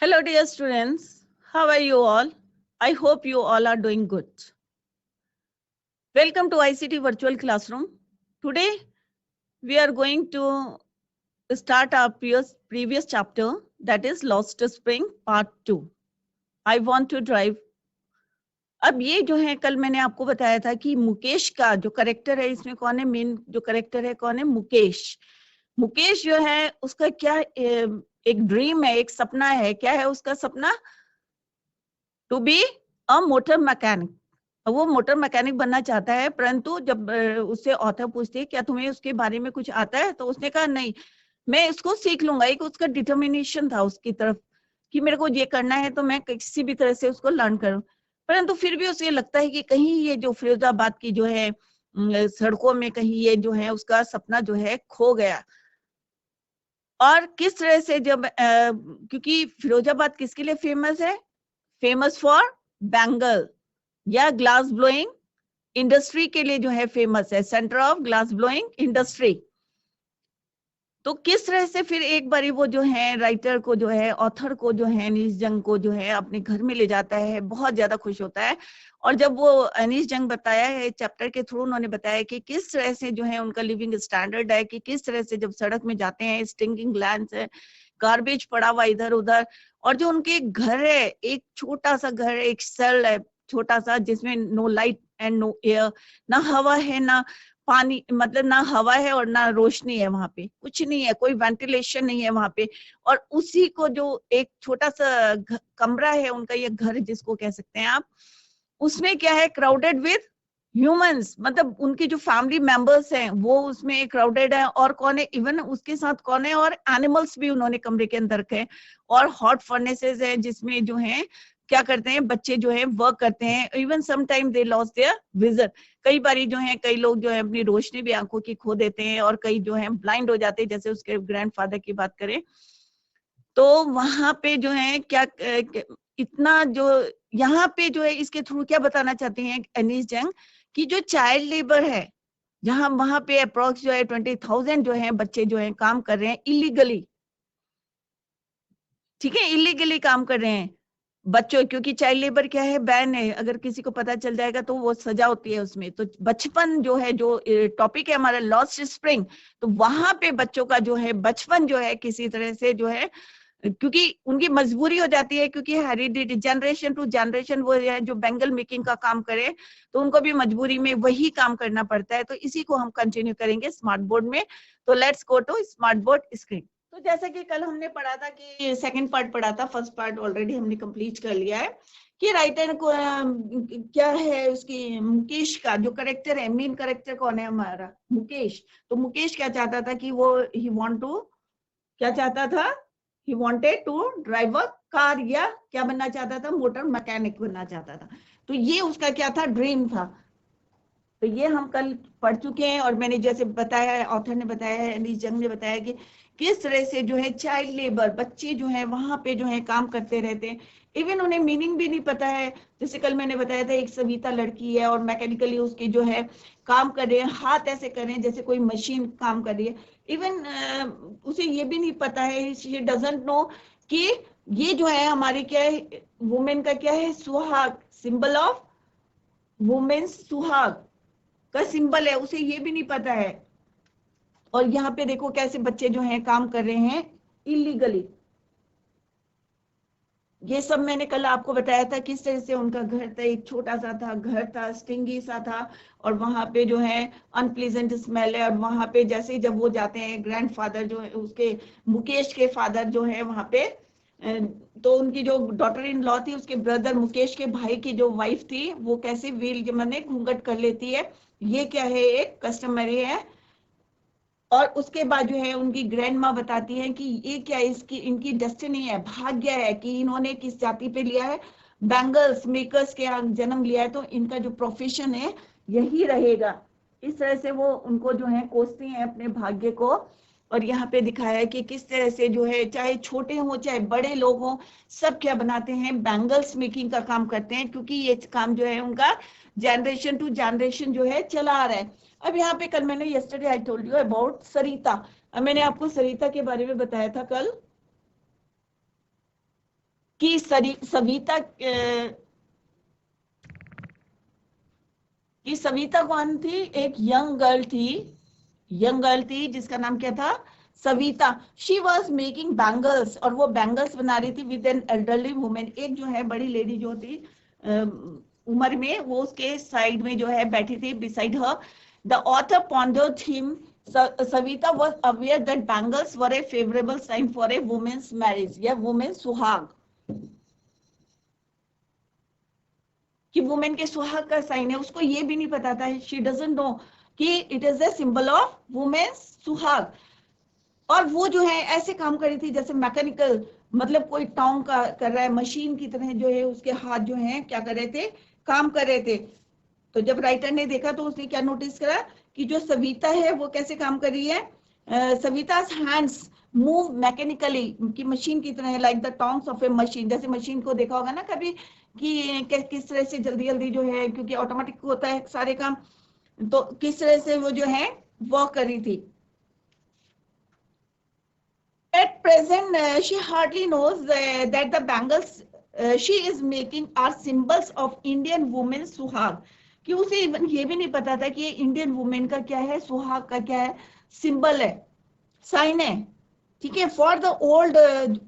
Hello, dear students. How are you all? I hope you all are doing good. Welcome to ICT Virtual Classroom. Today, we are going to start our previous chapter, that is Lost Spring Part 2. I want to drive. अब ये जो है कल मैंने आपको बताया था कि मुकेश का जो करेक्टर है इसमें कौन है, मेन जो करेक्टर है कौन है, मुकेश। मुकेश जो है उसका क्या एक ड्रीम है, एक सपना है। क्या है उसका सपना? To be a motor mechanic. वो मोटर मैकेनिक बनना चाहता है, परंतु जब उससे ऑथर पूछती है क्या तुम्हें उसके बारे में कुछ आता है, तो उसने कहा नहीं, मैं इसको सीख लूंगा। एक उसका डिटर्मिनेशन था उसकी तरफ कि मेरे को ये करना है, तो मैं किसी भी तरह से उसको लर्न करूं। परंतु फिर भी उसे लगता है कि कहीं ये जो फिरोजाबाद की जो है सड़कों में कहीं ये जो है उसका सपना जो है खो गया। और किस तरह से जब क्योंकि फिरोजाबाद किसके लिए फेमस है? फेमस फॉर बैंगल या ग्लास ब्लोइंग इंडस्ट्री के लिए जो है फेमस है, centre of glass blowing industry. तो किस तरह से फिर एक बारी वो जो है राइटर को जो है, ऑथर को जो है, अनीस जंग को जो है अपने घर में ले जाता है, बहुत ज्यादा खुश होता है। और जब वो अनीस जंग बताया है चैप्टर के थ्रू, उन्होंने बताया कि किस तरह से जो है उनका लिविंग स्टैंडर्ड है, कि किस तरह से जब सड़क में जाते हैं स्टिंकिंग लैंड्स है, गार्बेज पड़ा हुआ इधर उधर, और जो उनके घर है एक छोटा सा घर, एक सेल है छोटा सा, जिसमें no light and no air, ना हवा है ना पानी, मतलब ना हवा है और ना रोशनी है, वहां पे कुछ नहीं है, कोई वेंटिलेशन नहीं है वहां पे। और उसी को जो एक छोटा सा कमरा है उनका, ये घर जिसको कह सकते हैं आप, उसमें क्या है, क्राउडेड विद ह्यूमंस, मतलब उनके जो फैमिली मेंबर्स हैं वो उसमें क्राउडेड है। और कौन है, इवन उसके साथ कौन है, और एनिमल्स भी उन्होंने कमरे के अंदर रखे। और हॉट फर्नेसेस है जिसमें जो है क्या करते हैं बच्चे जो है वर्क करते हैं। Even some time they lost their vision, कई बारी जो है कई लोग जो है अपनी रोशनी भी आंखों की खो देते हैं, और कई जो है ब्लाइंड हो जाते हैं, जैसे उसके ग्रैंडफादर की बात करें तो वहां पे जो है क्या इतना जो यहाँ पे जो है इसके थ्रू क्या बताना चाहते हैं अनीस जंग, कि जो चाइल्ड लेबर है जहां वहां पे अप्रोक्स जो है 20,000 जो है बच्चे जो है काम कर रहे हैं इलीगली। ठीक है, इलीगली काम कर रहे हैं बच्चों, क्योंकि चाइल्ड लेबर क्या है, बैन है, अगर किसी को पता चल जाएगा तो वो सजा होती है उसमें। तो बचपन जो है, जो टॉपिक है हमारा लॉस्ट स्प्रिंग, तो वहां पे बच्चों का जो है बचपन जो है किसी तरह से जो है, क्योंकि उनकी मजबूरी हो जाती है, क्योंकि हेरिडिटी जनरेशन टू जनरेशन वो है जो बैंगल मेकिंग का काम करे, तो उनको भी मजबूरी में वही काम करना पड़ता है। तो इसी को हम कंटिन्यू करेंगे स्मार्ट बोर्ड में। तो let's go to smart board screen. तो जैसा कि कल हमने पढ़ा था कि सेकंड पार्ट पढ़ा था, फर्स्ट पार्ट ऑलरेडी हमने कंप्लीट कर लिया है, कि राइटर को क्या है उसकी, मुकेश का जो करेक्टर है, मेन करेक्टर कौन है हमारा, मुकेश। तो मुकेश क्या चाहता था कि वो ही वांट टू, क्या चाहता था, he wanted to drive a car, या क्या बनना चाहता था, मोटर मैकेनिक बनना चाहता था। तो ये उसका क्या था, ड्रीम था। तो ये हम कल पढ़ चुके हैं, और मैंने जैसे बताया है, ऑथर ने बताया है, अनीस जंग ने बताया कि किस तरह से जो है चाइल्ड लेबर बच्चे जो है वहां पे जो है काम करते रहते हैं। इवन उन्हें मीनिंग भी नहीं पता है। जैसे कल मैंने बताया था एक सविता लड़की है और मैकेनिकली उसके जो है काम कर रहे हैं, हाथ ऐसे कर रहे हैं जैसे कोई मशीन काम कर रही है। इवन उसे ये भी नहीं पता है, शी डजंट नो कि ये जो है हमारी क्या है, वुमेन का क्या है, सुहाग, सिंबल ऑफ वुमेन, सुहाग का सिंबल है, उसे ये भी नहीं पता है। और यहाँ पे देखो कैसे बच्चे जो हैं काम कर रहे हैं इलीगली। ये सब मैंने कल आपको बताया था किस तरह से उनका घर था, एक छोटा सा था घर था, स्टिंगी सा था, और वहां पे जो है अनप्लीजेंट स्मेल है। और वहां पे जैसे ही जब वो जाते हैं, ग्रैंडफादर जो है उसके, मुकेश के फादर जो है वहां पे, तो उनकी जो डॉटर इन लॉ थी, उसके ब्रदर मुकेश के भाई की जो वाइफ थी, वो कैसे व्हील मैंने घूंघट कर लेती है। ये क्या है, एक कस्टमरी है। और उसके बाद जो है उनकी ग्रैंड माँ बताती है कि ये क्या, इसकी इनकी डेस्टिनी है, भाग्य है कि इन्होंने किस जाति पे लिया है, बैंगल्स मेकर्स के यहाँ जन्म लिया है, तो इनका जो प्रोफेशन है यही रहेगा। इस तरह से वो उनको जो है कोसती हैं अपने भाग्य को। और यहाँ पे दिखाया है कि किस तरह से जो है, चाहे छोटे हों चाहे बड़े लोग हों, सब क्या बनाते हैं, बैंगल्स मेकिंग का काम करते हैं, क्योंकि ये काम जो है उनका जनरेशन टू जनरेशन जो है चला आ रहा है। अब यहाँ पे कल मैंने yesterday I told you about Sarita. अब मैंने आपको सरिता के बारे में बताया था कल कि सविता कि सविता कौन थी? एक यंग गर्ल थी जिसका नाम क्या था? Savita. She was making bangles, और वो बैंगल्स बना रही थी विद एन एल्डरली वुमेन। एक जो है बड़ी लेडी जो थी उम्र में, वो उसके साइड में जो है बैठी थी, beside her. The author pondered him. Savita was aware that bangles were a favorable sign for a woman's marriage, या woman's सुहाग, कि वुमेन के सुहाग का साइन है। उसको ये भी नहीं पता था, शी डजंट नो कि it is a symbol of women's सुहाग। और वो जो है ऐसे काम कर रही थी जैसे मैकेनिकल, मतलब कोई टोंग का कर रहा है, मशीन की तरह जो है उसके हाथ जो है क्या कर रहे थे? काम कर रहे थे। तो जब राइटर ने देखा तो उसने क्या नोटिस करा कि जो सविता है वो कैसे काम कर रही है? सविता's हैंड्स मूव मैकेनिकली, कि मशीन की तरह, like the tongs of A machine. जैसे मशीन को देखा होगा ना कभी कि किस तरह से जल्दी जल्दी जो है, क्योंकि ऑटोमेटिक होता है सारे काम, तो किस तरह से वो जो है वर्क कर रही थी। At present, she hardly knows that the bangles she is making are symbols of Indian women's सुहाग, कि उसे इवन ये भी नहीं पता था कि ये इंडियन वुमेन का क्या है, सुहाग का क्या है, सिंबल है, साइन है। ठीक है, फॉर द ओल्ड।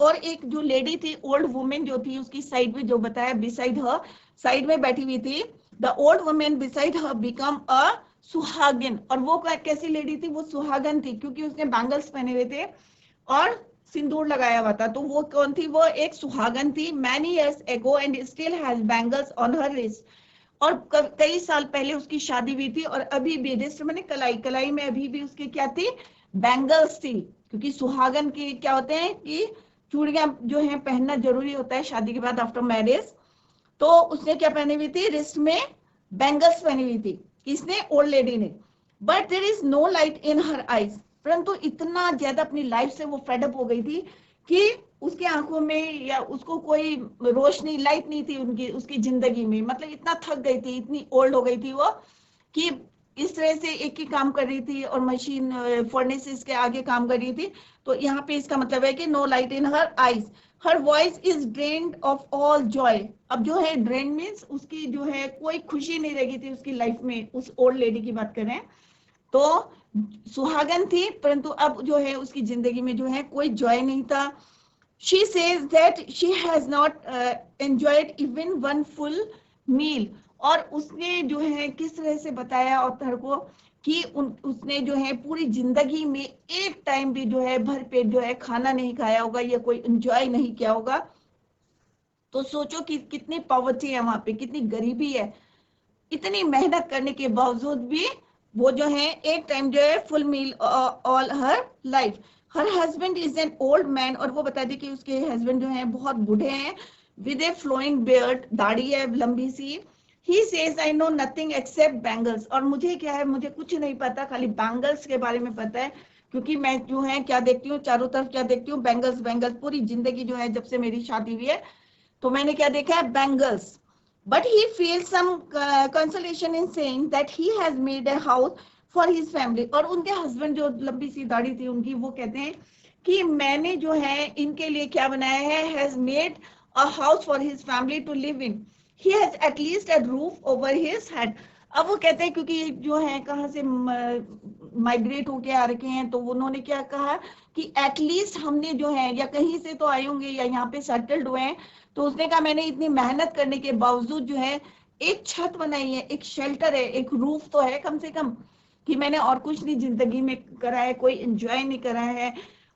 और एक जो लेडी थी, ओल्ड वुमेन जो थी, उसकी साइड में जो बताया, बिसाइड हर, साइड में बैठी हुई थी। The old women beside her become a सुहागिन। और वो कैसी लेडी थी? वो सुहागन थी, क्योंकि उसने बैंगल्स पहने हुए थे और सिंदूर लगाया हुआ था। तो वो कौन थी? वो एक सुहागन थी। Many years ago and still has bangles on her wrist. और कई साल पहले उसकी शादी हुई थी, और अभी भी रिस्ट मैंने कलाई, कलाई में अभी भी उसकी क्या थी? बैंगल्स थी। क्योंकि सुहागन की क्या होते हैं कि चूड़ियां जो है पहनना जरूरी होता है शादी के बाद, आफ्टर मैरिज। तो उसने क्या पहनी हुई थी? रिस्ट में बैंगल्स पहनी हुई थी। किसने? ओल्ड लेडी ने। But there is no light in her eyes. परंतु इतना ज्यादा अपनी लाइफ से वो फेडअप हो गई थी कि उसकी आंखों में या उसको कोई रोशनी, लाइट नहीं थी उनकी, उसकी जिंदगी में। मतलब इतना थक गई थी, इतनी ओल्ड हो गई थी वो, कि इस तरह से एक ही काम कर रही थी और मशीन फर्नेसेस के आगे काम कर रही थी। तो यहाँ पे इसका मतलब है कि no light in her eyes, her voice is drained of all joy. अब जो है ड्रेन मीन्स उसकी जो है कोई खुशी नहीं रह गई थी उसकी लाइफ में। उस ओल्ड लेडी की बात करें तो सुहागन थी, परंतु अब जो है उसकी जिंदगी में जो है कोई जॉय नहीं था। She says that she has not enjoyed even one full meal। और उसने जो है किस तरह से बताया ऑथर को कि उसने जो है पूरी जिंदगी में एक टाइम भी जो है भर पेट जो है खाना नहीं खाया होगा, या कोई एंजॉय नहीं किया होगा। तो सोचो कि कितनी पॉवर्टी है वहां पे, कितनी गरीबी है। इतनी मेहनत करने के बावजूद भी वो जो है एक टाइम जो है full meal all her life. Her husband is an old man. और वो बता दी कि उसके हस्बैंड जो है बहुत बूढ़े हैं, विद ए फ्लोइंग बियर्ड, दाढ़ी है लंबी सी। He says I know nothing except bangles. और मुझे क्या है, मुझे कुछ नहीं पता, खाली बैंगल्स के बारे में पता है। क्योंकि मैं जो है क्या देखती हूँ चारों तरफ, क्या देखती हूँ? Bangles, bangles. पूरी जिंदगी जो है जब से मेरी शादी हुई है तो मैंने क्या देखा है? Bangles. But he feels some consolation in saying that he has made a house for his family। और उनके हस्बैंड जो लंबी सी दाढ़ी थी उनकी, वो कहते हैं कि मैंने जो है इनके लिए क्या बनाया है? has made a house for his family to live in। He has at least a roof over his head। अब वो कहते हैं क्योंकि जो है कहाँ से माइग्रेट होके आ रखे हैं, तो उन्होंने क्या कहा कि एटलीस्ट हमने जो है या कहीं से तो आए होंगे या यहाँ पे सेटल्ड हुए हैं। तो उसने कहा मैंने इतनी मेहनत करने के बावजूद जो है एक छत बनाई है, एक शेल्टर है, एक रूफ तो है कम से कम, कि मैंने और कुछ नहीं जिंदगी में करा है, कोई एंजॉय नहीं करा है,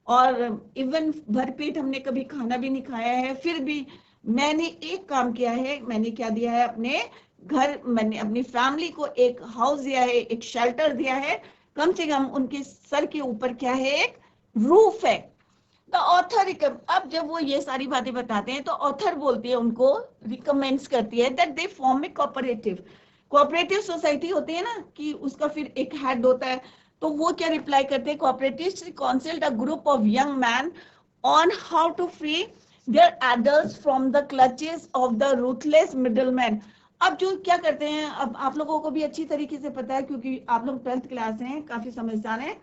और इवन भरपेट हमने कभी खाना भी नहीं खाया है। फिर भी मैंने एक काम किया है, मैंने क्या दिया है? अपने घर, मैंने अपनी फैमिली को एक हाउस दिया है, एक शेल्टर दिया है। कम से कम उनके सर के ऊपर क्या है? एक रूफ है। द ऑथर अब जब वो ये सारी बातें बताते हैं तो ऑथर बोलती है, उनको रिकमेंड्स करती है that they form A cooperative society होती है ना, कि उसका फिर एक हेड होता है। तो वो क्या रिप्लाई करते हैं? Cooperatives consult a group of young man on how to free their adults from the clutches of the ruthless middleman. अब जो क्या करते हैं, अब आप लोगों को भी अच्छी तरीके से पता है क्योंकि आप लोग 12th क्लास हैं, काफी समझदार हैं,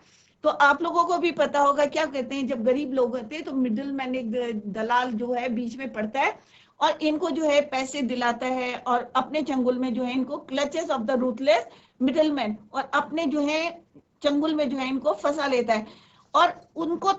तो आप लोगों को भी पता होगा क्या कहते हैं, जब गरीब लोग होते हैं तो मिडिल मैन, एक दलाल जो है बीच में पड़ता है और इनको जो है पैसे दिलाता है और अपने चंगुल में जो है इनको, clutches of the ruthless middle man, और अपने जो है चंगुल में जो है इनको फंसा लेता है और उनको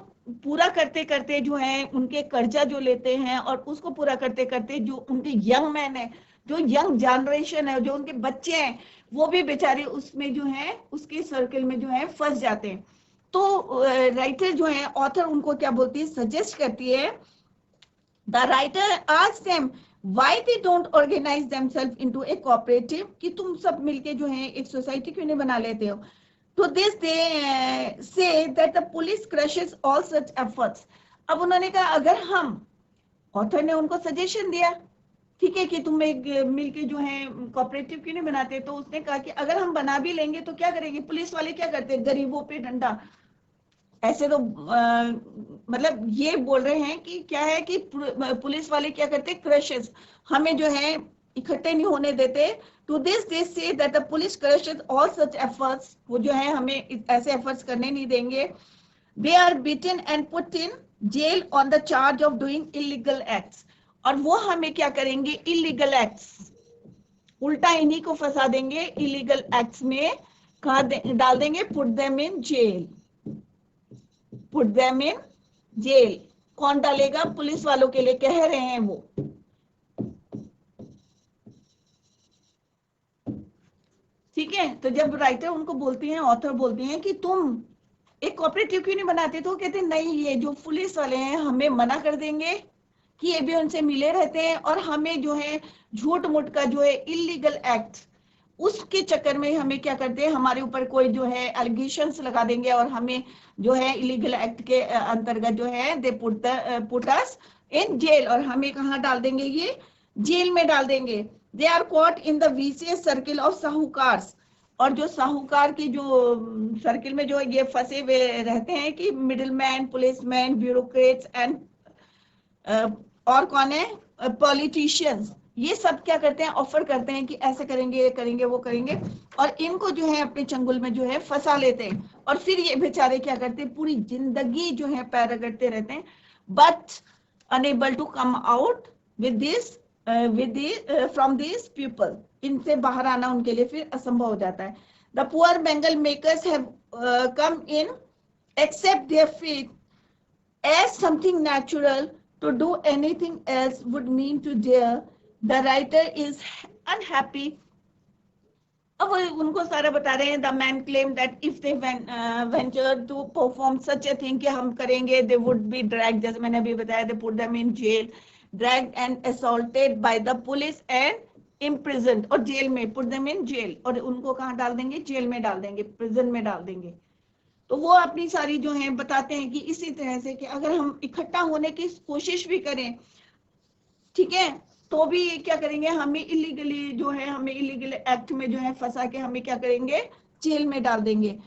पूरा करते करते जो है उनके कर्जा जो लेते हैं और उसको पूरा करते करते जो उनके यंग मैन है, जो यंग जनरेशन है, जो उनके बच्चे हैं, वो भी बेचारे उसमें जो है उसके सर्कल में जो है फंस जाते हैं। तो राइटर जो है, ऑथर उनको क्या बोलती है, सजेस्ट करती है, the writer asks them why they don't organise themselves into a cooperative, कि तुम सब मिलके जो है एक सोसाइटी क्यों नहीं बना लेते हो। To this they say that the police crushes all such efforts. अब उन्होंने कहा अगर हम, ऑथर ने उनको सजेशन दिया, ठीक है, कि तुम एक मिलके जो है कोऑपरेटिव क्यों नहीं बनाते, तो उसने कहा कि अगर हम बना भी लेंगे तो क्या करेंगे, पुलिस वाले क्या करते हैं, गरीबों पे डंडा, ऐसे तो मतलब ये बोल रहे हैं कि क्या है कि पुलिस वाले क्या करते हैं, क्रशेस, हमें जो है इकट्ठे नहीं होने देते। To this they say that the police crushes all such efforts, वो जो है हमें ऐसे एफर्ट्स करने नहीं देंगे। They are beaten and put in jail on the charge of doing illegal acts, और वो हमें क्या करेंगे, इलीगल एक्ट्स, उल्टा इन्हीं को फंसा देंगे, इलीगल एक्ट्स में कहा डाल देंगे, put them in jail, put them in jail. कौन डालेगा, पुलिस वालों के लिए कह रहे हैं वो। ठीक है, तो जब राइटर उनको बोलती हैं, ऑथर बोलती हैं कि तुम एक कोऑपरेटिव क्यों नहीं बनाते, तो कहते नहीं, ये जो पुलिस वाले हैं हमें मना कर देंगे कि ये भी उनसे मिले रहते हैं और हमें जो है झूठ मूठ का जो है इलीगल एक्ट, उसके चक्कर में हमें क्या करते हैं, हमारे ऊपर कोई जो है एलिगेशंस लगा देंगे और हमें जो है इलीगल एक्ट के अंतर्गत जो है they put us in jail, और हमें कहाँ डाल देंगे, ये जेल में डाल देंगे। They are caught in the vicious circle of साहूकार्स, और जो साहूकार की जो सर्किल में जो ये फंसे हुए रहते हैं कि middle man, policeman, bureaucrats and और कौन है, पॉलिटिशियंस, ये सब क्या करते हैं, ऑफर करते हैं कि ऐसे करेंगे, ये करेंगे, वो करेंगे, और इनको जो है अपने चंगुल में जो है फंसा लेते हैं, और फिर ये बेचारे क्या करते हैं, पूरी जिंदगी जो है पैर रगड़ते रहते हैं, but unable to come out with this from this people, इनसे बाहर आना उनके लिए फिर असंभव हो जाता है। The poor bangle makers have come in accept their faith as something natural. To do anything else would mean to dare. The writer is unhappy. अब उनको सारा बता रहे हैं, the man claimed that if they venture to perform such a thing कि हम करेंगे, they would be dragged, जैसे मैंने अभी बताया, they put them in jail, dragged and assaulted by the police and imprisoned, और जेल में put them in jail, और उनको कहाँ डाल देंगे, जेल में डाल देंगे, prison में डाल देंगे। तो वो अपनी सारी जो है बताते हैं कि इसी तरह से कि अगर हम इकट्ठा होने की कोशिश भी करें, ठीक है, तो भी क्या करेंगे, हमें इलीगली जो है, हमें इलीगल एक्ट में जो है फंसा के हमें क्या करेंगे, जेल में डाल देंगे।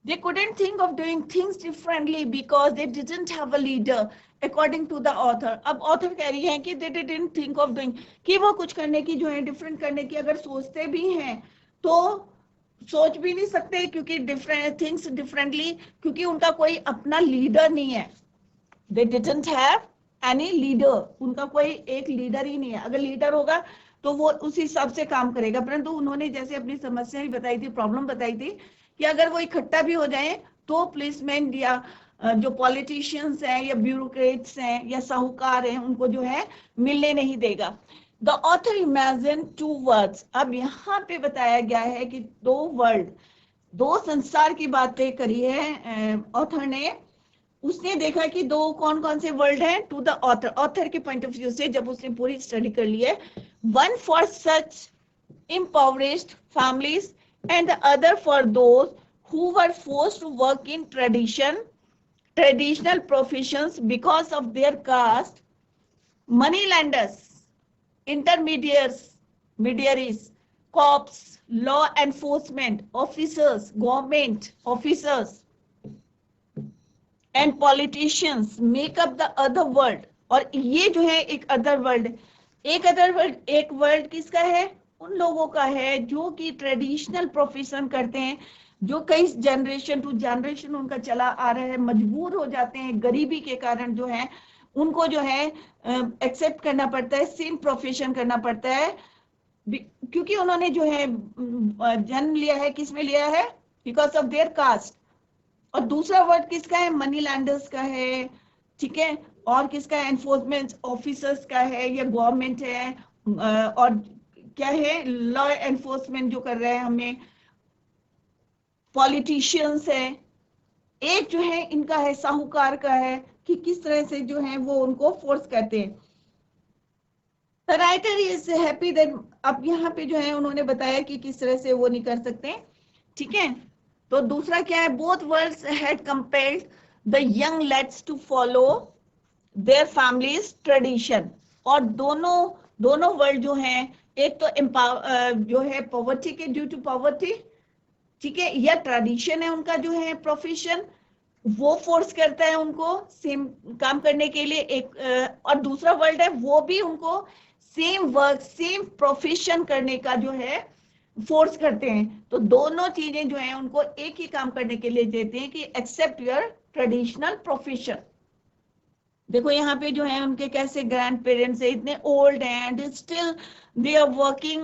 They couldn't think of doing things differently because they didn't have a leader, according to the author. अब ऑथर कह रही है कि they didn't think of doing, कि वो कुछ करने की जो है, डिफरेंट करने की अगर सोचते भी हैं तो सोच भी नहीं सकते, क्योंकि डिफरेंट थिंग्स डिफरेंटली, क्योंकि उनका कोई अपना लीडर नहीं है। They didn't have any leader, उनका कोई एक लीडर ही नहीं है। अगर लीडर होगा तो वो उस हिसाब से काम करेगा, परंतु उन्होंने जैसे अपनी समस्या ही बताई थी, प्रॉब्लम बताई थी कि अगर वो इकट्ठा भी हो जाए तो पुलिसमैन या जो पॉलिटिशियंस हैं या ब्यूरोक्रेट्स हैं या साहूकार हैं, उनको जो है मिलने नहीं देगा। The author imagine two words, अब यहाँ पे बताया गया है कि दो वर्ल्ड, दो संसार की बातें करी है ऑथर ने। उसने देखा कि दो कौन कौन से वर्ल्ड हैं, टू द ऑथर, ऑथर के पॉइंट ऑफ व्यू से जब उसने पूरी स्टडी कर ली है, one for such impoverished families and the other for those who were forced to work in traditional professions because of their caste, moneylenders, intermediaries, cops, law enforcement officers, government officers and politicians make up the other world. और ये जो है एक other world, एक other world, एक world किसका है, उन लोगों का है जो कि ट्रेडिशनल प्रोफेशन करते हैं, जो कई जनरेशन टू जनरेशन उनका चला आ रहा है, मजबूर हो जाते हैं गरीबी के कारण, जो है उनको जो है एक्सेप्ट करना पड़ता है, सेम प्रोफेशन करना पड़ता है, क्योंकि उन्होंने जो है जन्म लिया है, किसमें लिया है, बिकॉज ऑफ देयर कास्ट। और दूसरा वर्ड किसका है, मनी लैंडर्स का है, ठीक है, और किसका है, एनफोर्समेंट ऑफिसर्स का है, या गवर्नमेंट है, और क्या है, लॉ एनफोर्समेंट जो कर रहे हैं हमें, पॉलिटिशियंस है। एक जो है इनका है साहूकार का है, कि किस तरह से जो है वो उनको फोर्स करते हैं। The writer is happy that, अब यहाँ पे जो है उन्होंने बताया कि किस तरह से वो नहीं कर सकते, ठीक है। तो दूसरा क्या है, both worlds had compelled the young lads to follow their families tradition. और दोनों वर्ल्ड जो है, एक तो जो है पॉवर्टी के, ड्यू टू पॉवर्टी, ठीक है, या ट्रेडिशन है उनका जो है प्रोफेशन, वो फोर्स करता है उनको सेम काम करने के लिए। एक और दूसरा वर्ल्ड है, वो भी उनको सेम वर्क सेम प्रोफेशन करने का जो है फोर्स करते हैं। तो दोनों चीजें जो है उनको एक ही काम करने के लिए देते हैं कि एक्सेप्ट योर ट्रेडिशनल प्रोफेशन। देखो यहाँ पे जो है उनके कैसे ग्रैंड पेरेंट्स है, इतने ओल्ड हैं and still they are working,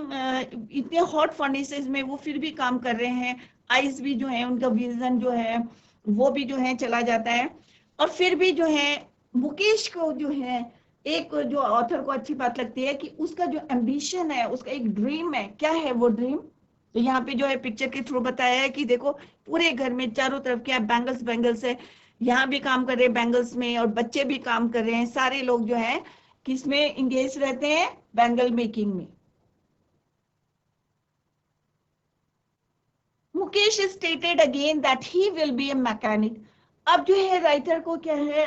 इतने हॉट फर्नेसेस में वो फिर भी काम कर रहे हैं। आइज भी जो है उनका विजन जो है वो भी जो है चला जाता है। और फिर भी जो है मुकेश को जो है, एक जो ऑथर को अच्छी बात लगती है कि उसका जो एम्बिशन है, उसका एक ड्रीम है। क्या है वो ड्रीम, तो यहाँ पे जो है पिक्चर के थ्रू बताया है कि देखो पूरे घर में चारों तरफ क्या बैंगल्स बैंगल्स है, यहाँ भी काम कर रहे हैं बैंगल्स में, और बच्चे भी काम कर रहे हैं, सारे लोग जो है किसमें इंगेज रहते हैं, बैंगल मेकिंग में। Mukesh stated again that he will B A mechanic. अब जो है राइटर को क्या है,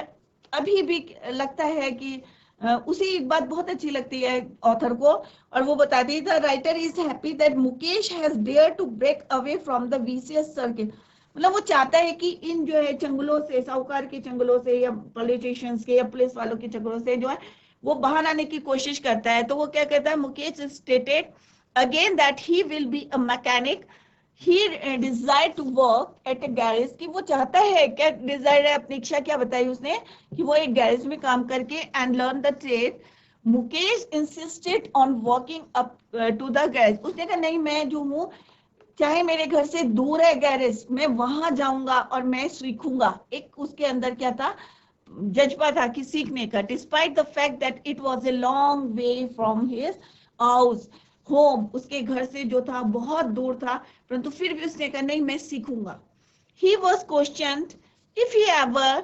अभी भी लगता है कि उसी एक बात बहुत अच्छी लगती है ऑथर को, और वो बताती है the writer is happy that Mukesh has dare to break away from the vicious circle. मतलब वो चाहता है कि इन जो है चंगुलों से, साहूकार के चंगुलों से, या पॉलिटिशियंस के, या पुलिस वालों के चंगुलों से जो है वो बाहर आने की कोशिश करता है। तो वो क्या कहता है, Mukesh stated again that he will be a mechanic, he desire to work at a garage, कि वो चाहता है, क्या डिजायर है, अपनी इच्छा क्या बताई उसने, कि वो एक गैरेज में काम करके and learn the trade. Mukesh insisted on working up to the garage. उसने कहा नहीं, मैं जो हूँ, चाहे मेरे घर से दूर है गैरेज, मैं वहां जाऊंगा और मैं सीखूंगा। एक उसके अंदर क्या था, जज्बा था कि सीखने का, despite the fact that it was a long way from his house, home, उसके घर से जो था बहुत दूर था, परंतु फिर भी उसने कहा नहीं, मैं सीखूंगा। He was questioned if he ever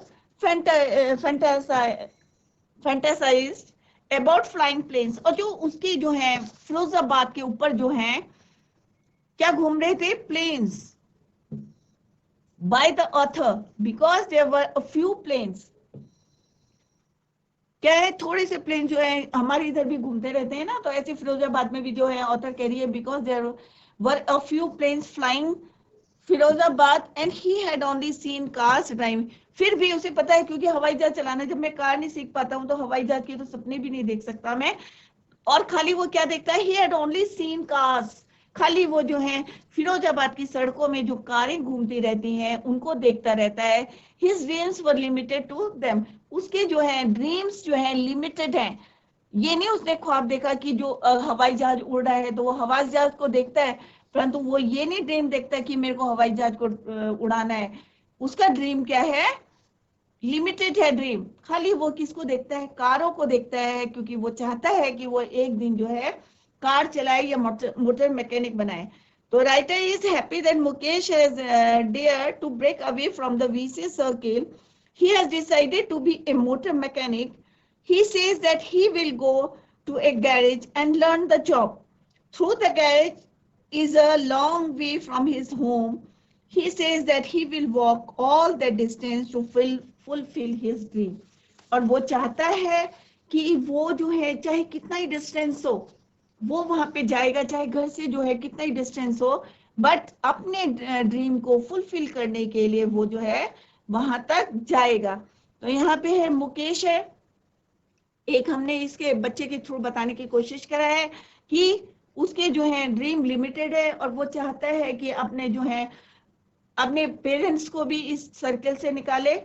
fantasized about flying planes। और जो उसकी जो है फिरोजाबाद के ऊपर जो है क्या घूम रहे थे, planes, by the author because there were a few planes। क्या है, थोड़े से प्लेन जो है हमारे इधर भी घूमते रहते हैं ना, तो ऐसे फिरोजाबाद में भी जो है ऑथर कह रही है because there were a few planes flying Firozabad and he had only seen cars driving. फिर भी उसे पता है, क्योंकि हवाई जहाज चलाना, जब मैं कार नहीं सीख पाता हूँ तो हवाई जहाज के तो सपने भी नहीं देख सकता मैं। और खाली वो क्या देखता है, ही हैड ओनली सीन कार्स, खाली वो जो है फिरोजाबाद की सड़कों में जो कारें घूमती रहती हैं उनको देखता रहता है। His dreams were limited to them, उसके जो है ड्रीम्स जो है लिमिटेड हैं। ये नहीं उसने ख्वाब देखा कि जो हवाई जहाज उड़ रहा है तो वो हवाई जहाज को देखता है, परंतु वो ये नहीं ड्रीम देखता कि मेरे को हवाई जहाज को उड़ाना है। उसका ड्रीम क्या है, लिमिटेड है ड्रीम। खाली वो किसको देखता है, कारों को देखता है, क्योंकि वो चाहता है कि वो एक दिन जो है कार चलाए या मोटर मैकेनिक बनाए। तो writer is happy that Mukesh has dare to break away from the vicious circle. He has decided to be a motor mechanic. He says that he will go to a garage and learn the job. Through the garage is a long way from his home. He says that he will walk all the distance to fulfill his dream. और वो चाहता है कि वो जो है चाहे कितना ही डिस्टेंस हो, वो वहां पे जाएगा, चाहे घर से जो है कितना ही डिस्टेंस हो, बट अपने ड्रीम को फुलफिल करने के लिए वो जो है वहां तक जाएगा। तो यहाँ पे है मुकेश है, एक हमने इसके बच्चे के थ्रू बताने की कोशिश करा है कि उसके जो है ड्रीम लिमिटेड है और वो चाहता है कि अपने जो है अपने पेरेंट्स को भी इस सर्कल से निकाले,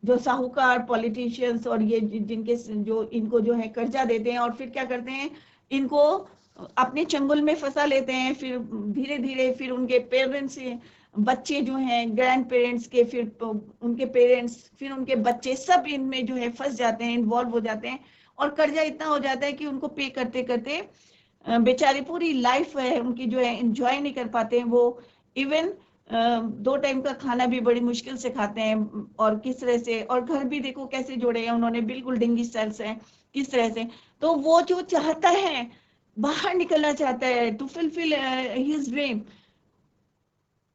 जो साहूकार पॉलिटिशियंस और ये जिनके जो इनको जो है कर्जा देते हैं और फिर क्या करते हैं, इनको अपने चंगुल में फंसा लेते हैं। फिर धीरे धीरे फिर उनके पेरेंट्स, बच्चे जो हैं ग्रैंड पेरेंट्स के, फिर उनके पेरेंट्स, फिर उनके बच्चे, सब इनमें जो है फंस जाते हैं, इन्वॉल्व हो जाते हैं और कर्जा इतना हो जाता है कि उनको पे करते करते बेचारी पूरी लाइफ है उनकी जो है एंजॉय नहीं कर पाते हैं। वो इवन 2 टाइम का खाना भी बड़ी मुश्किल से खाते हैं और किस तरह से, और घर भी देखो कैसे जोड़े हैं उन्होंने, बिल्कुल डिंगी स्टाइल से किस तरह से। तो वो जो चाहता है, बाहर निकलना चाहता है टू फुलफिल हिज ड्रीम,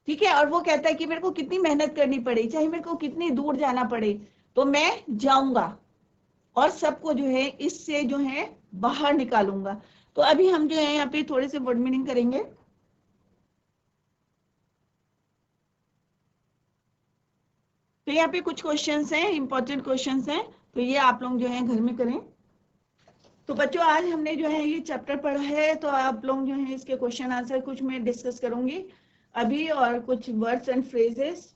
ठीक है, और वो कहता है कि मेरे को कितनी मेहनत करनी पड़े, चाहे मेरे को कितनी दूर जाना पड़े, तो मैं जाऊंगा और सबको जो है इससे जो है बाहर निकालूंगा। तो अभी हम जो है यहाँ पे थोड़े से वर्ड मीनिंग करेंगे। तो यहाँ पे कुछ क्वेश्चंस हैं, इंपॉर्टेंट क्वेश्चंस हैं, तो ये आप लोग जो है घर में करें। तो बच्चों आज हमने जो है ये चैप्टर पढ़ा है, तो आप लोग जो है इसके क्वेश्चन आंसर कुछ मैं डिस्कस करूंगी अभी, और कुछ वर्ड्स एंड फ्रेजेस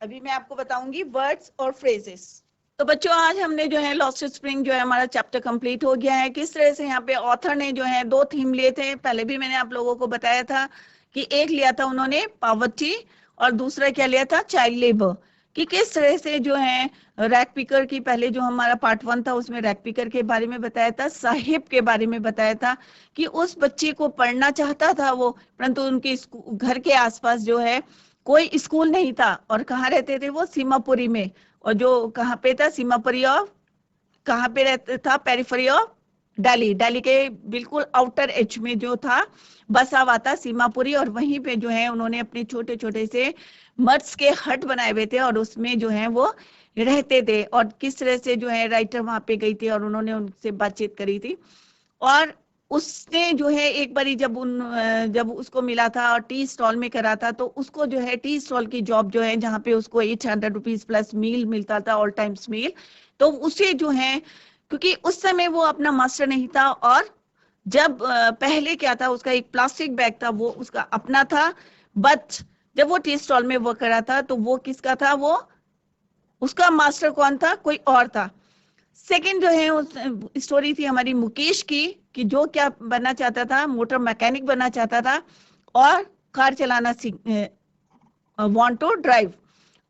अभी मैं आपको बताऊंगी, वर्ड्स और फ्रेजेस। तो बच्चों आज हमने जो है लॉस्ट स्प्रिंग जो है हमारा चैप्टर कंप्लीट हो गया है। किस तरह से यहाँ पे ऑथर ने जो है 2 थीम लिए थे, पहले भी मैंने आप लोगों को बताया था कि एक लिया था उन्होंने पॉवर्टी और दूसरा क्या लिया था, चाइल्ड लेबर। कि किस तरह से जो है रैक पिकर की, पहले जो हमारा पार्ट 1 था उसमें रैक पिकर के बारे में बताया था, साहिब के बारे में बताया था कि उस बच्चे को पढ़ना चाहता था वो, परंतु उनके घर के आसपास जो है कोई स्कूल नहीं था। और कहाँ रहते थे वो, सीमापुरी में। और जो कहाँ पे था, सीमापुरी ऑफ, कहाँ पे रहता था, पेरिफेरी ऑफ दिल्ली, दिल्ली के बिल्कुल आउटर एज में जो था बसा हुआ था सीमापुरी। और वहीं पे जो है उन्होंने अपने छोटे छोटे से मर्द्स के हट बनाए हुए थे और उसमें जो है वो रहते थे। और किस तरह से जो है राइटर वहां पे गई थी और उन्होंने उनसे बातचीत करी थी। और उसने जो है एक बारी जब उसको मिला था और टी स्टॉल में करा था, तो उसको जो है टी स्टॉल की जॉब जो है जहाँ पे उसको 800 रुपीज प्लस मील मिलता था, ऑल टाइम्स मील, तो उसे जो है, क्योंकि उस समय वो अपना मास्टर नहीं था, और जब पहले क्या था, उसका एक प्लास्टिक बैग था वो उसका अपना था, बट जब वो टी स्टॉल में वो करा था तो वो किसका था, वो उसका मास्टर कौन था, कोई और था। सेकंड जो है उस स्टोरी थी हमारी मुकेश की, कि जो क्या बनना चाहता था, मोटर मैकेनिक बनना चाहता था और कार चलाना want to drive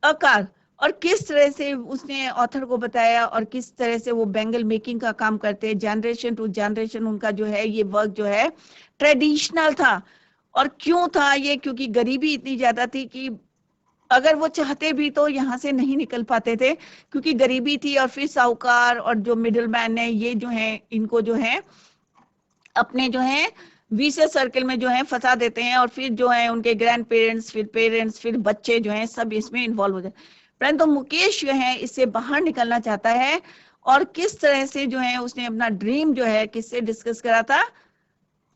a car. और किस तरह से उसने ऑथर को बताया और किस तरह से वो बैंगल मेकिंग का काम करते हैं, जनरेशन टू जनरेशन उनका जो है ये वर्क जो है ट्रेडिशनल था। और क्यों था ये, क्योंकि गरीबी इतनी ज्यादा थी कि अगर वो चाहते भी तो यहाँ से नहीं निकल पाते थे, क्योंकि गरीबी थी। और फिर साहूकार और जो मिडिल मैन है, ये जो है इनको जो है अपने जो है विशेष सर्कल में जो है फंसा देते हैं, और फिर जो है उनके ग्रैंड पेरेंट्स, फिर पेरेंट्स, फिर बच्चे जो हैं सब इसमें इन्वॉल्व हो जाते। परंतु मुकेश जो है इससे बाहर निकलना चाहता है। और किस तरह से जो है उसने अपना ड्रीम जो है किससे डिस्कस करा था,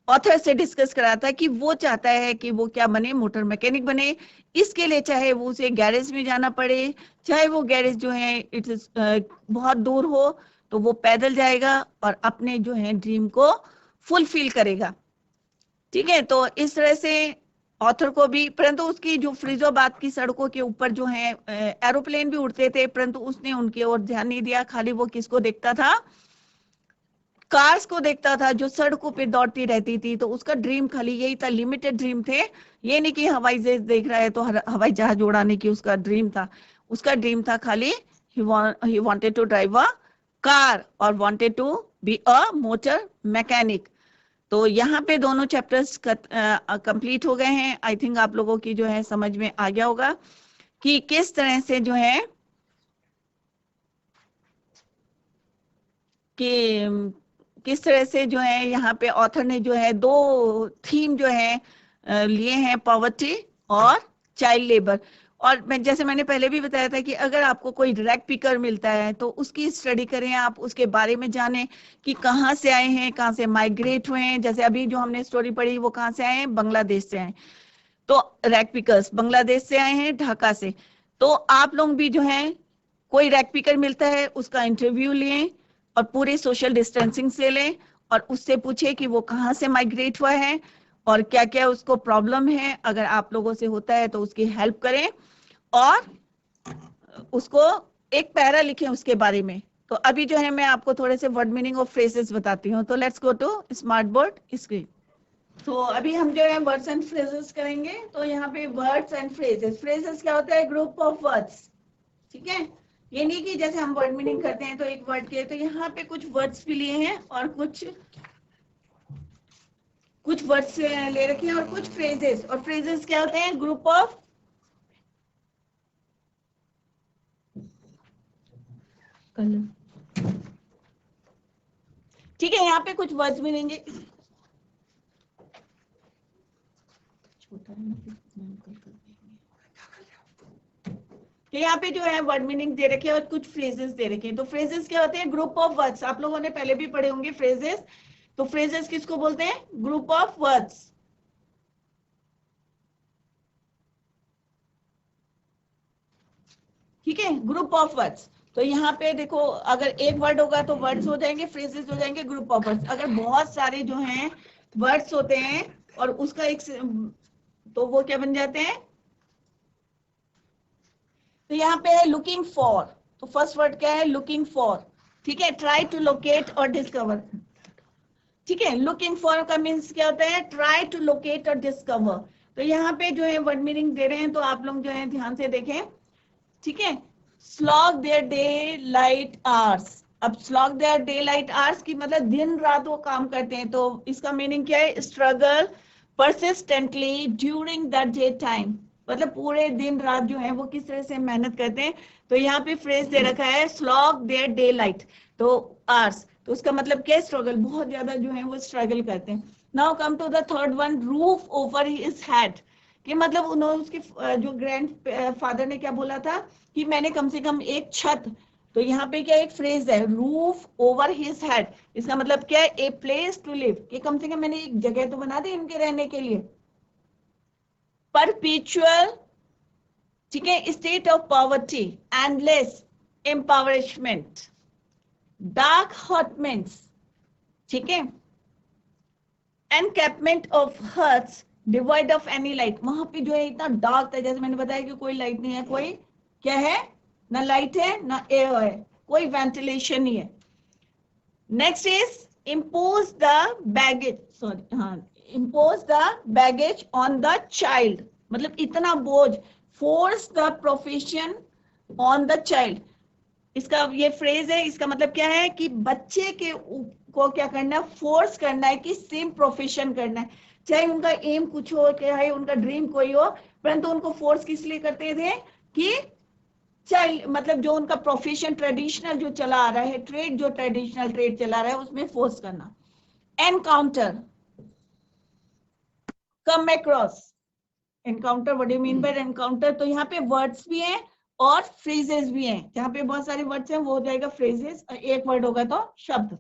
ऑथर से डिस्कस करा था, कि वो चाहता है कि वो क्या बने, मोटर मैकेनिक बने। इसके लिए चाहे वो उसे गैरेज में जाना पड़े, चाहे वो गैरेज जो है इट बहुत दूर हो, तो वो पैदल जाएगा और अपने जो है ड्रीम को फुलफिल करेगा। ठीक है, तो इस तरह से ऑथर को भी, परंतु उसकी जो फरीदाबाद की सड़कों के ऊपर जो है एरोप्लेन भी उड़ते थे, परंतु उसने उनकी ओर ध्यान नहीं दिया, खाली वो किसको देखता था, कार्स को देखता था जो सड़कों पे दौड़ती रहती थी। तो उसका ड्रीम खाली यही था, लिमिटेड ड्रीम थे, ये नहीं कि हवाई जहाज देख रहा है तो हवाई जहाज उड़ाने की उसका ड्रीम था। उसका ड्रीम था खाली he wanted to drive a car or wanted to be a motor mechanic। तो यहाँ पे दोनों चैप्टर्स कंप्लीट हो गए हैं। आई थिंक आप लोगों की जो है समझ में आ गया होगा कि किस तरह से जो है कि किस तरह से जो है यहाँ पे ऑथर ने जो है 2 थीम जो है लिए हैं, पॉवर्टी और चाइल्ड लेबर। और जैसे मैंने पहले भी बताया था कि अगर आपको कोई रैक पिकर मिलता है तो उसकी स्टडी करें, आप उसके बारे में जानें कि कहाँ से आए हैं, कहाँ से माइग्रेट हुए हैं। जैसे अभी जो हमने स्टोरी पढ़ी वो कहाँ से आए हैं, बांग्लादेश से आए। तो रैक पिकर्स बांग्लादेश से आए हैं, ढाका से। तो आप लोग भी जो है कोई रैक पिकर मिलता है उसका इंटरव्यू लें और पूरे सोशल डिस्टेंसिंग से लें और उससे पूछे कि वो कहाँ से माइग्रेट हुआ है और क्या क्या उसको प्रॉब्लम है। अगर आप लोगों से होता है तो उसकी हेल्प करें और उसको एक पैरा लिखें उसके बारे में। तो अभी जो है मैं आपको थोड़े से वर्ड मीनिंग ऑफ फ्रेजेस बताती हूँ। तो let's go to smart board screen. तो अभी हम जो है वर्ड्स एंड फ्रेजेस करेंगे। तो यहाँ पे वर्ड्स एंड फ्रेजेस, फ्रेजेस क्या होता है? ग्रुप ऑफ वर्ड्स, ठीक है। ये नहीं कि जैसे हम वर्ड मीनिंग करते हैं तो एक वर्ड के, तो यहाँ पे कुछ वर्ड्स भी लिए हैं और कुछ वर्ड्स ले रखे हैं और कुछ फ्रेजेस। और फ्रेजेस क्या होते हैं? ग्रुप ऑफ कलर, ठीक है। यहाँ पे कुछ वर्ड्स मिलेंगे, छोटा है ना, तो यहाँ पे जो है वर्ड मीनिंग दे रखे हैं और कुछ फ्रेजेस दे रखे हैं। तो फ्रेजेस क्या होते हैं? Group of words. आप लोगों ने पहले भी पढ़े होंगे फ्रेजेस। तो फ्रेजेस किसको बोलते हैं? ग्रुप ऑफ वर्ड्स, ठीक है, ग्रुप ऑफ वर्ड्स। तो यहाँ पे देखो, अगर एक वर्ड होगा तो वर्ड्स हो जाएंगे, फ्रेजेस हो जाएंगे, ग्रुप ऑफ वर्ड्स। अगर बहुत सारे जो हैं वर्ड्स होते हैं और उसका एक, तो वो क्या बन जाते हैं? तो यहाँ पे है लुकिंग फॉर। तो फर्स्ट वर्ड क्या है? लुकिंग फॉर, ठीक है। ट्राई टू लोकेट और डिस्कवर, ठीक है। लुकिंग फॉर का मीन्स क्या होता है? ट्राई टू लोकेट और डिस्कवर। तो यहाँ पे जो है वर्ड मीनिंग दे रहे हैं, तो आप लोग जो है ध्यान से देखें, ठीक है। Slog their daylight hours. अब slog their daylight hours की मतलब दिन रात वो काम करते हैं। तो इसका मीनिंग क्या है? Struggle persistently during the day time, मतलब पूरे दिन रात जो है वो किस तरह से मेहनत करते हैं। तो यहाँ पे फ्रेज दे रखा है स्लॉग देयर डे लाइट, तो आवर्स। तो उसका मतलब क्या है? स्ट्रगल, बहुत ज्यादा जो है वो स्ट्रगल करते हैं। Now come to the third one, roof over his head. कि मतलब उन्होंने, उसके जो ग्रैंड फादर ने क्या बोला था कि मैंने कम से कम एक छत। तो यहाँ पे क्या एक फ्रेज है, रूफ ओवर हिज हेड। इसका मतलब क्या है? ए प्लेस टू लिव, कि कम से कम मैंने एक जगह तो बना दी इनके रहने के लिए। परपेचुअल, ठीक है, state of poverty, endless empowerment, dark hutments, ठीक है, encampment of huts devoid of any light. वहां पे जो है इतना डार्क था, जैसे मैंने बताया कि कोई लाइट नहीं है, कोई क्या है? ना लाइट है ना एयर है, कोई वेंटिलेशन नहीं है। Next is impose the baggage, sorry, हाँ, impose the baggage on the child, मतलब इतना बोझ, force the profession on the child. इसका ये फ्रेज है, इसका मतलब क्या है? कि बच्चे के को क्या करना है? फोर्स करना है कि सेम प्रोफेशन करना है, चाहे उनका एम कुछ हो, चाहे उनका ड्रीम कोई हो, परंतु उनको फोर्स किस लिए करते थे? कि चाइल्ड, मतलब जो उनका प्रोफेशन ट्रेडिशनल जो चला आ रहा है, ट्रेड जो ट्रेडिशनल ट्रेड चला रहा है, उसमें फोर्स करना। Encounter, come across, encounter, what do you mean by encounter? तो यहाँ पे वर्ड्स भी हैं और फ्रेजेस भी हैं। जहाँ पे बहुत सारे वर्ड्स हैं वो हो जाएगा फ्रेजेस, एक वर्ड होगा तो शब्द।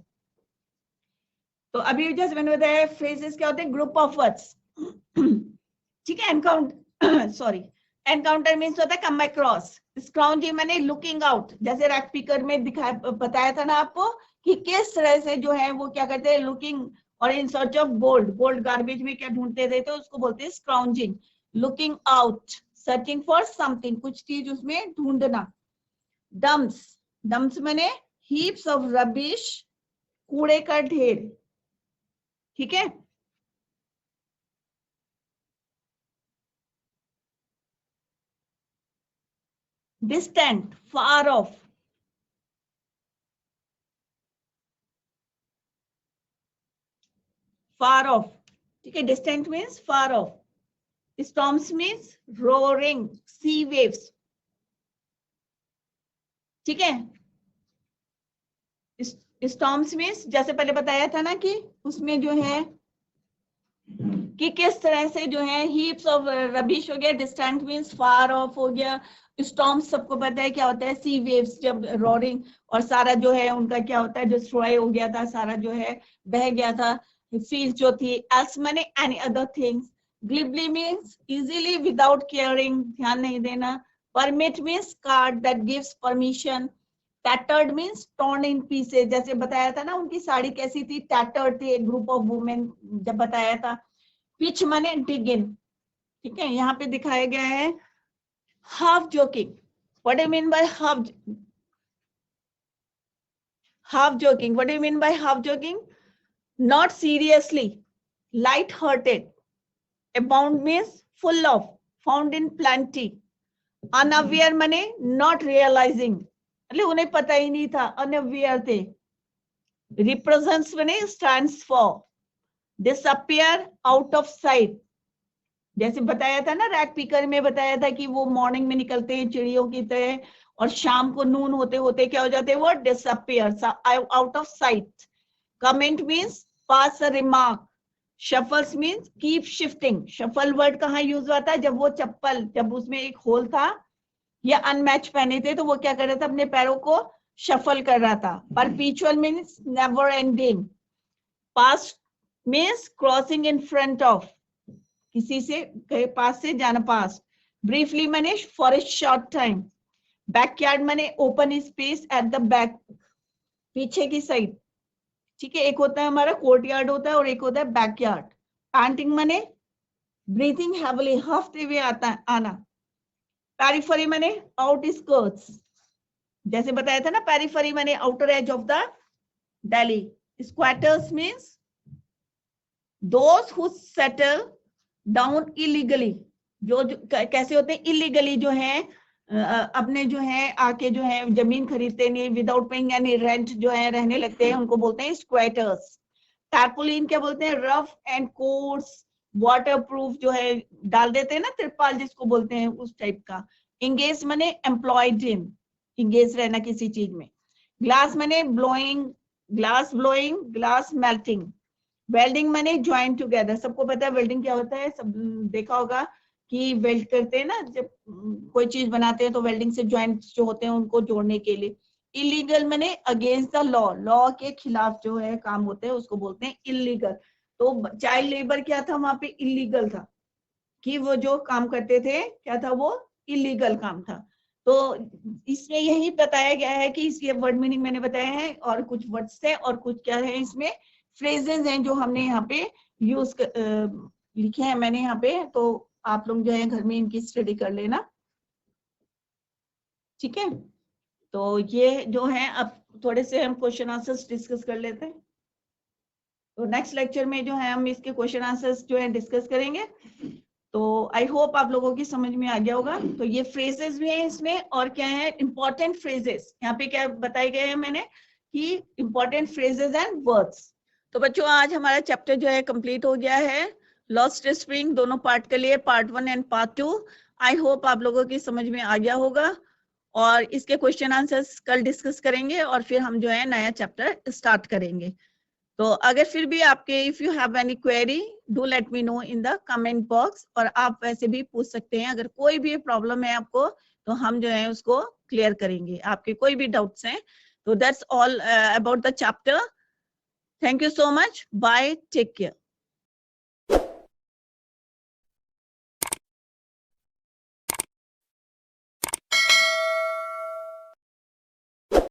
तो अभी जैसे मैंने बताया फ्रेजेस क्या होते हैं? ग्रुप ऑफ वर्ड्स, ठीक है। एनकाउंटर सॉरी, एनकाउंटर मीन्स होता है कम अक्रॉस। स्क्राउंजिंग मैंने लुकिंग आउट, जैसे रैक पिकर में दिखाया, बताया था ना आपको कि किस तरह से जो है वो क्या करते हैं? लुकिंग और in search of gold, gold garbage में क्या ढूंढते थे, तो उसको बोलते हैं scrounging. Looking out, searching for something, कुछ चीज उसमें ढूंढना। डम्प्स, डम्प्स मैंने हीप्स ऑफ रबिश, कूड़े का ढेर, ठीक है। Distant, far off, far off, ठीक है। Distant means far off. Storms means roaring sea waves, ठीक है। स्टॉर्म्स मीन्स जैसे पहले बताया था ना कि उसमें जो है कि किस तरह से जो है हीप्स ऑफ रबिश हो गया, डिस्टेंट मीन्स फार ऑफ हो गया। स्टॉर्म्स सबको पता है क्या होता है? सी वेव्स, जब रोरिंग, और सारा जो है उनका क्या होता है? डिस्ट्रॉय हो गया था, सारा जो है बह गया था, फील्ड जो थी। एल्स माने any other things. Glibly means easily without caring, ध्यान नहीं देना। Permit means card that gives permission. Tattered means torn in pieces, जैसे बताया था ना उनकी साड़ी कैसी थी, टैटर्ड थी, एक ग्रुप ऑफ वुमेन जब बताया था। पिच माने डिग इन, ठीक है, यहाँ पे दिखाया गया है half joking. What do you mean by half joking? What do you mean by half joking? Not seriously, light hearted. Abound means full of, found in plenty. Unaware माने not realizing, मतलब उन्हें पता ही नहीं था, unaware थे. Represents माने stands for. Disappear, out of sight. जैसे बताया था ना रैक पिकर में, बताया था कि वो मॉर्निंग में निकलते हैं चिड़ियों की तरह और शाम को नून होते होते क्या हो जाते हैं, वो disappear, out of site. Comment means pass a remark. Shuffles means keep shifting. Shuffle word कहाँ यूज हुआ था, जब वो चप्पल, जब उसमें एक होल था या अनमैच पहने थे तो वो क्या कर रहा था, अपने पैरों को शफल कर रहा था. Perpetual means never ending. Past means crossing in front of, किसी से पास से जाना, पास. ब्रीफली माने for a short time. Backyard माने open space at the back, पीछे की साइड, ठीक है. एक होता है हमारा कोर्टयार्ड होता है और एक होता है बैकयार्ड. पैंटिंग माने ब्रीथिंग हैवीली, हाफते हुए आना. पेरिफेरी माने आउटस्कर्ट्स, जैसे बताया था ना, पेरिफेरी माने outer edge of the Delhi. Squatters means those who settle down illegally, जो कैसे होते हैं, इलीगली जो है अपने जो है आके जो है जमीन खरीदते नहीं, विदाउट पेइंग एनी रेंट जो है रहने लगते हैं, उनको बोलते हैं स्क्वैटर्स. टार्पोलिन क्या बोलते हैं, रफ एंड कोर्स वाटरप्रूफ जो है डाल देते हैं ना तिरपाल जिसको बोलते हैं, उस टाइप का. इंगेज माने एम्प्लॉयड इन, इंगेज रहना किसी चीज में. ग्लास माने blowing, glass blowing, glass melting. Welding माने ज्वाइन टुगेदर. सबको पता है वेल्डिंग क्या होता है, सब देखा होगा कि वेल्ड करते हैं ना, जब कोई चीज बनाते हैं तो वेल्डिंग से ज्वाइंट्स जो होते हैं उनको जोड़ने के लिए. इलीगल माने अगेंस्ट द लॉ, लॉ के खिलाफ जो है काम होते हैं उसको बोलते हैं इलीगल. तो चाइल्ड लेबर क्या था वहां पे, इलीगल था, कि वो जो काम करते थे क्या था, वो इलीगल काम था. तो इसमें यही बताया गया है कि इसके वर्ड मीनिंग मैंने बताया है, और कुछ वर्ड्स है और कुछ क्या है, इसमें फ्रेजेस हैं जो हमने यहाँ पे यूज लिखे हैं मैंने यहाँ पे. तो आप लोग जो है घर में इनकी स्टडी कर लेना, ठीक है. तो ये जो है अब थोड़े से हम क्वेश्चन आंसर्स डिस्कस कर लेते हैं. तो नेक्स्ट लेक्चर में जो है हम इसके क्वेश्चन आंसर्स जो है डिस्कस करेंगे. तो आई होप आप लोगों की समझ में आ गया होगा. तो ये फ्रेजेस भी हैं इसमें, और क्या है इंपॉर्टेंट फ्रेजेस यहाँ पे क्या बताए गए हैं मैंने, कि इंपॉर्टेंट फ्रेजेस एंड वर्ड्स. तो बच्चों आज हमारा चैप्टर जो है कंप्लीट हो गया है, लॉस्ट स्प्रिंग दोनों पार्ट के लिए, part 1 and part 2. I hope आप लोगों की समझ में आ गया होगा, और इसके क्वेश्चन आंसर्स कल डिस्कस करेंगे और फिर हम जो है नया चैप्टर स्टार्ट करेंगे. तो अगर फिर भी आपके if you have any query do let me know in the comment box, और आप वैसे भी पूछ सकते हैं अगर कोई भी प्रॉब्लम है आपको, तो हम जो है उसको क्लियर करेंगे, आपके कोई भी डाउट्स हैं. तो that's all about the chapter. Thank you so much, bye, take care.